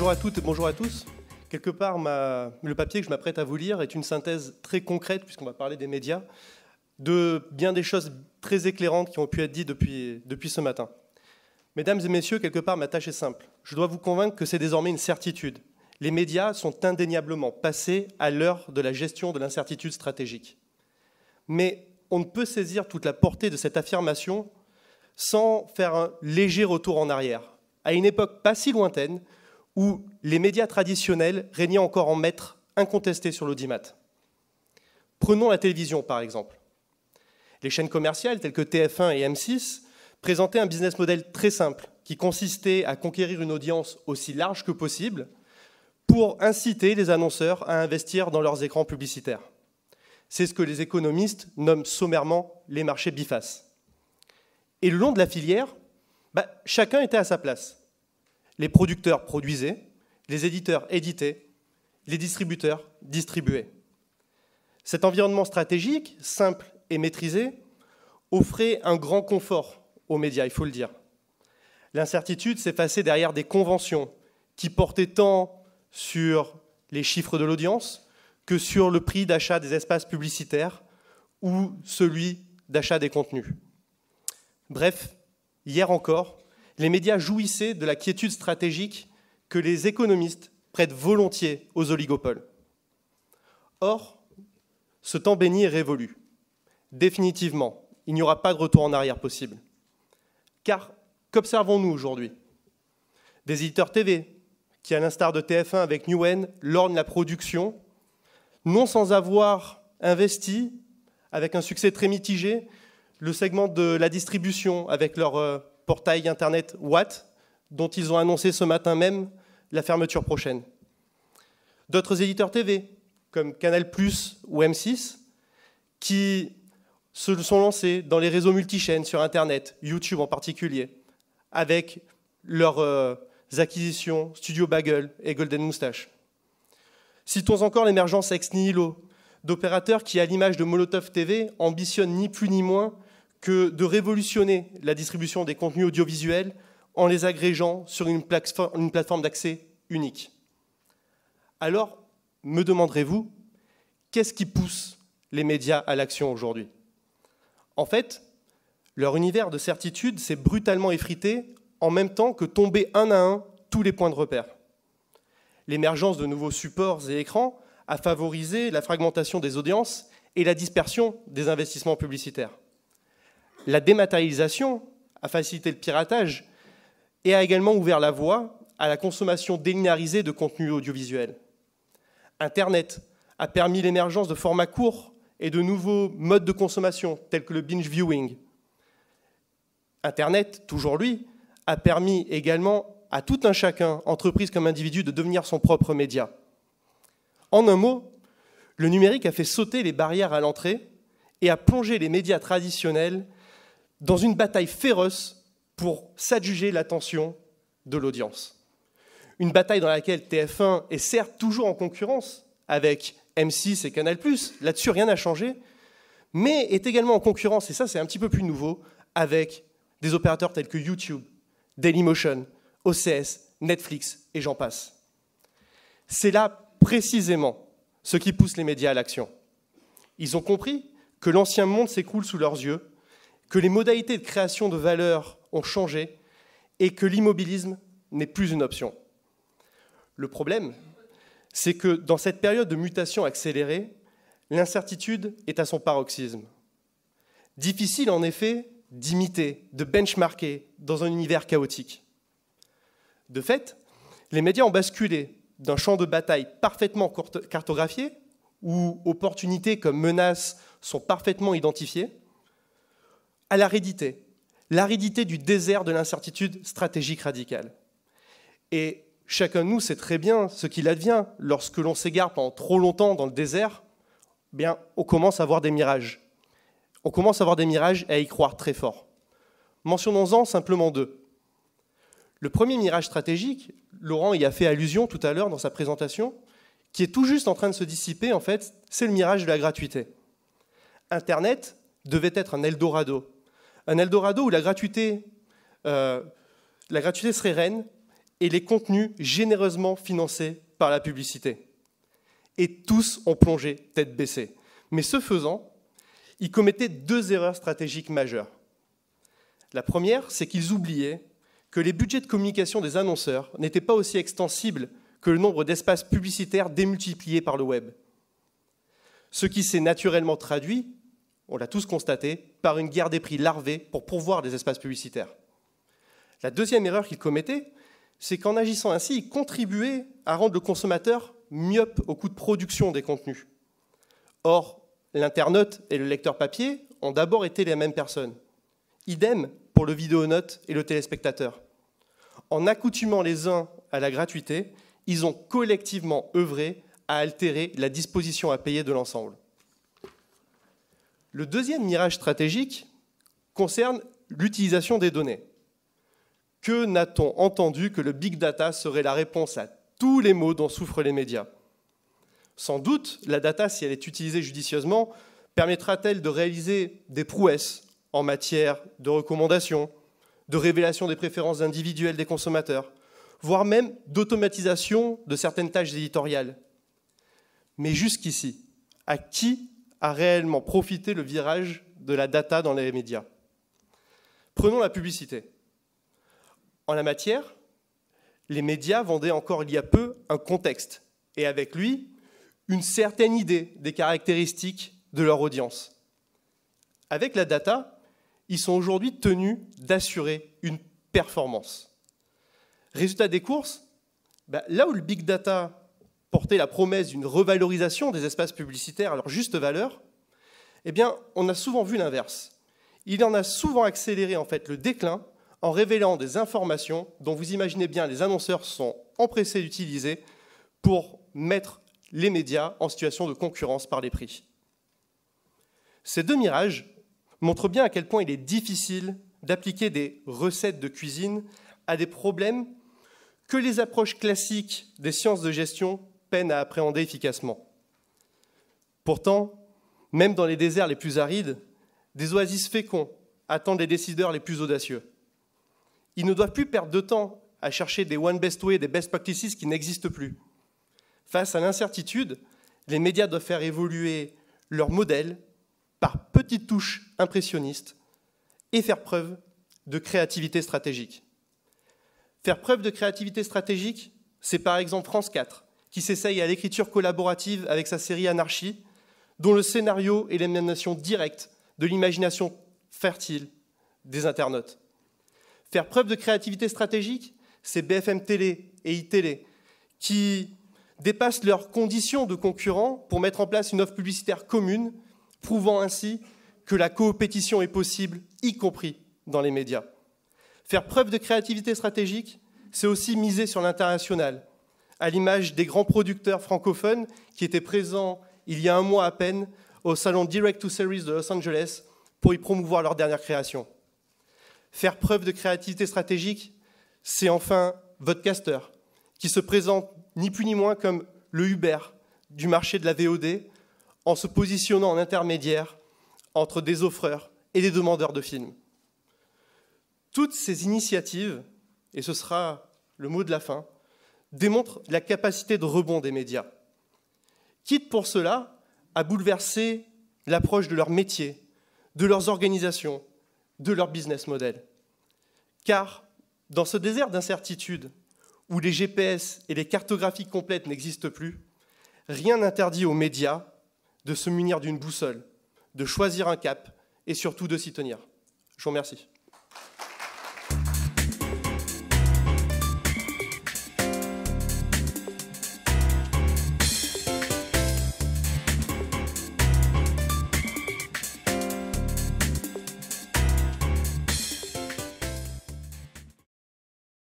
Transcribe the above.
Bonjour à toutes et bonjour à tous. Quelque part, le papier que je m'apprête à vous lire est une synthèse très concrète, puisqu'on va parler des médias, de bien des choses très éclairantes qui ont pu être dites depuis ce matin. Mesdames et messieurs, quelque part, ma tâche est simple. Je dois vous convaincre que c'est désormais une certitude. Les médias sont indéniablement passés à l'heure de la gestion de l'incertitude stratégique. Mais on ne peut saisir toute la portée de cette affirmation sans faire un léger retour en arrière, à une époque pas si lointaine où les médias traditionnels régnaient encore en maître incontesté sur l'audimat. Prenons la télévision, par exemple. Les chaînes commerciales telles que TF1 et M6 présentaient un business model très simple qui consistait à conquérir une audience aussi large que possible pour inciter les annonceurs à investir dans leurs écrans publicitaires. C'est ce que les économistes nomment sommairement les marchés bifaces. Et le long de la filière, chacun était à sa place. Les producteurs produisaient, les éditeurs éditaient, les distributeurs distribuaient. Cet environnement stratégique, simple et maîtrisé, offrait un grand confort aux médias, il faut le dire. L'incertitude s'effaçait derrière des conventions qui portaient tant sur les chiffres de l'audience que sur le prix d'achat des espaces publicitaires ou celui d'achat des contenus. Bref, hier encore, les médias jouissaient de la quiétude stratégique que les économistes prêtent volontiers aux oligopoles. Or, ce temps béni est révolu. Définitivement, il n'y aura pas de retour en arrière possible. Car qu'observons-nous aujourd'hui? Des éditeurs TV qui, à l'instar de TF1 avec Newen, lorgnent la production, non sans avoir investi, avec un succès très mitigé, le segment de la distribution avec leur portail internet Watt, dont ils ont annoncé ce matin même la fermeture prochaine. D'autres éditeurs TV, comme Canal+ ou M6, qui se sont lancés dans les réseaux multichaînes sur Internet, YouTube en particulier, avec leurs acquisitions Studio Bagel et Golden Moustache. Citons encore l'émergence ex nihilo d'opérateurs qui, à l'image de Molotov TV, ambitionnent ni plus ni moins que de révolutionner la distribution des contenus audiovisuels en les agrégeant sur une plateforme d'accès unique. Alors, me demanderez-vous, qu'est-ce qui pousse les médias à l'action aujourd'hui? En fait, leur univers de certitude s'est brutalement effrité en même temps que tombaient un à un tous les points de repère. L'émergence de nouveaux supports et écrans a favorisé la fragmentation des audiences et la dispersion des investissements publicitaires. La dématérialisation a facilité le piratage et a également ouvert la voie à la consommation délinéarisée de contenus audiovisuels. Internet a permis l'émergence de formats courts et de nouveaux modes de consommation, tels que le binge viewing. Internet, toujours lui, a permis également à tout un chacun, entreprise comme individu, de devenir son propre média. En un mot, le numérique a fait sauter les barrières à l'entrée et a plongé les médias traditionnels dans une bataille féroce pour s'adjuger l'attention de l'audience. Une bataille dans laquelle TF1 est certes toujours en concurrence avec M6 et Canal+, là-dessus rien n'a changé, mais est également en concurrence, et ça c'est un petit peu plus nouveau, avec des opérateurs tels que YouTube, Dailymotion, OCS, Netflix et j'en passe. C'est là précisément ce qui pousse les médias à l'action. Ils ont compris que l'ancien monde s'écroule sous leurs yeux, que les modalités de création de valeur ont changé et que l'immobilisme n'est plus une option. Le problème, c'est que dans cette période de mutation accélérée, l'incertitude est à son paroxysme. Difficile en effet d'imiter, de benchmarker dans un univers chaotique. De fait, les médias ont basculé d'un champ de bataille parfaitement cartographié, où opportunités comme menaces sont parfaitement identifiées, à l'aridité du désert de l'incertitude stratégique radicale. Et chacun de nous sait très bien ce qu'il advient lorsque l'on s'égare pendant trop longtemps dans le désert. Bien, on commence à voir des mirages. On commence à voir des mirages et à y croire très fort. Mentionnons-en simplement deux. Le premier mirage stratégique, Laurent y a fait allusion tout à l'heure dans sa présentation, qui est tout juste en train de se dissiper, en fait, c'est le mirage de la gratuité. Internet devait être un Eldorado où la gratuité serait reine et les contenus généreusement financés par la publicité. Et tous ont plongé tête baissée. Mais ce faisant, ils commettaient 2 erreurs stratégiques majeures. La première, c'est qu'ils oubliaient que les budgets de communication des annonceurs n'étaient pas aussi extensibles que le nombre d'espaces publicitaires démultipliés par le web. Ce qui s'est naturellement traduit, on l'a tous constaté, par une guerre des prix larvée pour pourvoir des espaces publicitaires. La deuxième erreur qu'ils commettaient, c'est qu'en agissant ainsi, ils contribuaient à rendre le consommateur myope au coût de production des contenus. Or, l'internaute et le lecteur papier ont d'abord été les mêmes personnes. Idem pour le vidéonaute et le téléspectateur. En accoutumant les uns à la gratuité, ils ont collectivement œuvré à altérer la disposition à payer de l'ensemble. Le deuxième mirage stratégique concerne l'utilisation des données. Que n'a-t-on entendu que le big data serait la réponse à tous les maux dont souffrent les médias? Sans doute, la data, si elle est utilisée judicieusement, permettra-t-elle de réaliser des prouesses en matière de recommandations, de révélation des préférences individuelles des consommateurs, voire même d'automatisation de certaines tâches éditoriales. Mais jusqu'ici, à qui a réellement profité le virage de la data dans les médias? Prenons la publicité. En la matière, les médias vendaient encore il y a peu un contexte, et avec lui, une certaine idée des caractéristiques de leur audience. Avec la data, ils sont aujourd'hui tenus d'assurer une performance. Résultat des courses, là où le big data portait la promesse d'une revalorisation des espaces publicitaires à leur juste valeur, eh bien, on a souvent vu l'inverse. Il en a souvent accéléré en fait le déclin en révélant des informations dont vous imaginez bien les annonceurs sont empressés d'utiliser pour mettre les médias en situation de concurrence par les prix. Ces 2 mirages montrent bien à quel point il est difficile d'appliquer des recettes de cuisine à des problèmes que les approches classiques des sciences de gestion peinent à appréhender efficacement. Pourtant, même dans les déserts les plus arides, des oasis féconds attendent les décideurs les plus audacieux. Ils ne doivent plus perdre de temps à chercher des one best way, des best practices qui n'existent plus. Face à l'incertitude, les médias doivent faire évoluer leur modèle par petites touches impressionnistes et faire preuve de créativité stratégique. Faire preuve de créativité stratégique, c'est par exemple France 4, qui s'essaye à l'écriture collaborative avec sa série Anarchie, dont le scénario est l'émanation directe de l'imagination fertile des internautes. Faire preuve de créativité stratégique, c'est BFM Télé et iTélé, qui dépassent leurs conditions de concurrents pour mettre en place une offre publicitaire commune, prouvant ainsi que la coopétition est possible, y compris dans les médias. Faire preuve de créativité stratégique, c'est aussi miser sur l'international, à l'image des grands producteurs francophones qui étaient présents il y a un mois à peine au salon Direct to Series de Los Angeles pour y promouvoir leur dernière création. Faire preuve de créativité stratégique, c'est enfin Vodcaster, qui se présente ni plus ni moins comme le Uber du marché de la VOD, en se positionnant en intermédiaire entre des offreurs et des demandeurs de films. Toutes ces initiatives, et ce sera le mot de la fin, démontrent la capacité de rebond des médias, quitte pour cela à bouleverser l'approche de leur métier, de leurs organisations, de leur business model. Car dans ce désert d'incertitude, où les GPS et les cartographies complètes n'existent plus, rien n'interdit aux médias de se munir d'une boussole, de choisir un cap et surtout de s'y tenir. Je vous remercie.